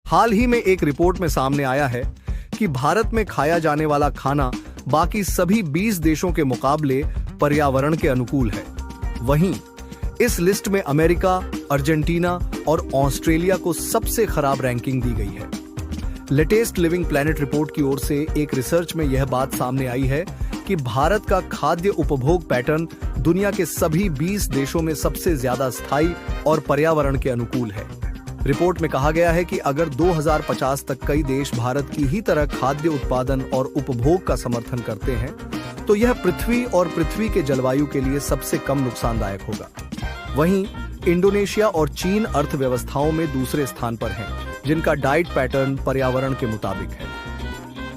हाल ही में एक रिपोर्ट में सामने आया है कि भारत में खाया जाने वाला खाना बाकी सभी 20 देशों के मुकाबले पर्यावरण के अनुकूल है। वहीं इस लिस्ट में अमेरिका, अर्जेंटीना और ऑस्ट्रेलिया को सबसे खराब रैंकिंग दी गई है। लेटेस्ट लिविंग प्लैनेट रिपोर्ट की ओर से एक रिसर्च में यह बात सामने आई है कि भारत का खाद्य उपभोग पैटर्न दुनिया के सभी 20 देशों में सबसे ज्यादा स्थायी और पर्यावरण के अनुकूल है। रिपोर्ट में कहा गया है कि अगर 2050 तक कई देश भारत की ही तरह खाद्य उत्पादन और उपभोग का समर्थन करते हैं तो यह पृथ्वी और पृथ्वी के जलवायु के लिए सबसे कम नुकसानदायक होगा। वहीं इंडोनेशिया और चीन अर्थव्यवस्थाओं में दूसरे स्थान पर हैं, जिनका डाइट पैटर्न पर्यावरण के मुताबिक है।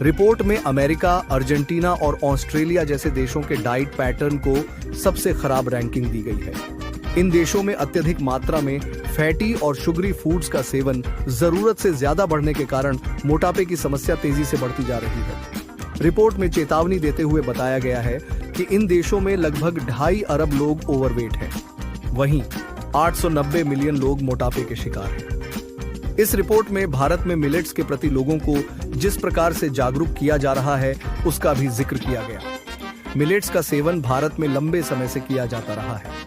रिपोर्ट में अमेरिका, अर्जेंटीना और ऑस्ट्रेलिया जैसे देशों के डाइट पैटर्न को सबसे खराब रैंकिंग दी गई है। इन देशों में अत्यधिक मात्रा में फैटी और शुगरी फूड्स का सेवन जरूरत से ज्यादा बढ़ने के कारण मोटापे की समस्या तेजी से बढ़ती जा रही है। रिपोर्ट में चेतावनी देते हुए बताया गया है कि इन देशों में लगभग 2.5 अरब लोग ओवरवेट हैं। वहीं 890 मिलियन लोग मोटापे के शिकार हैं। इस रिपोर्ट में भारत में मिलेट्स के प्रति लोगों को जिस प्रकार से जागरूक किया जा रहा है उसका भी जिक्र किया गया। मिलेट्स का सेवन भारत में लंबे समय से किया जाता रहा है।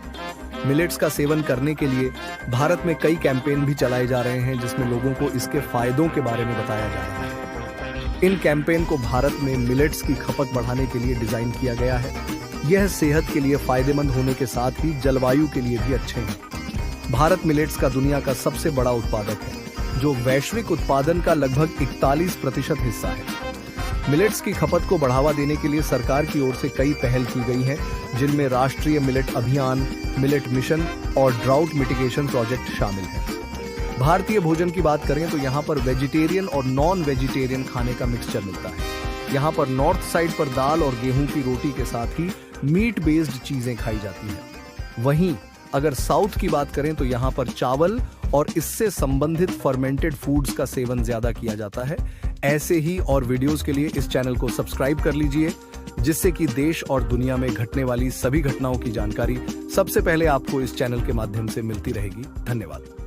मिलेट्स का सेवन करने के लिए भारत में कई कैंपेन भी चलाए जा रहे हैं, जिसमें लोगों को इसके फायदों के बारे में बताया जा रहा है। इन कैंपेन को भारत में मिलेट्स की खपत बढ़ाने के लिए डिजाइन किया गया है। यह सेहत के लिए फायदेमंद होने के साथ ही जलवायु के लिए भी अच्छे हैं। भारत मिलेट्स का दुनिया का सबसे बड़ा उत्पादक है, जो वैश्विक उत्पादन का लगभग 41% हिस्सा है। मिलेट्स की खपत को बढ़ावा देने के लिए सरकार की ओर से कई पहल की गई हैं, जिनमें राष्ट्रीय मिलेट अभियान, मिलेट मिशन और ड्राउट मिटिगेशन प्रोजेक्ट शामिल हैं। भारतीय भोजन की बात करें तो यहाँ पर वेजिटेरियन और नॉन वेजिटेरियन खाने का मिक्सचर मिलता है। यहाँ पर नॉर्थ साइड पर दाल और गेहूं की रोटी के साथ ही मीट बेस्ड चीजें खाई जाती हैं। वहीं अगर साउथ की बात करें तो यहाँ पर चावल और इससे संबंधित फर्मेंटेड फूड्स का सेवन ज्यादा किया जाता है। ऐसे ही और वीडियोस के लिए इस चैनल को सब्सक्राइब कर लीजिए, जिससे कि देश और दुनिया में घटने वाली सभी घटनाओं की जानकारी सबसे पहले आपको इस चैनल के माध्यम से मिलती रहेगी। धन्यवाद।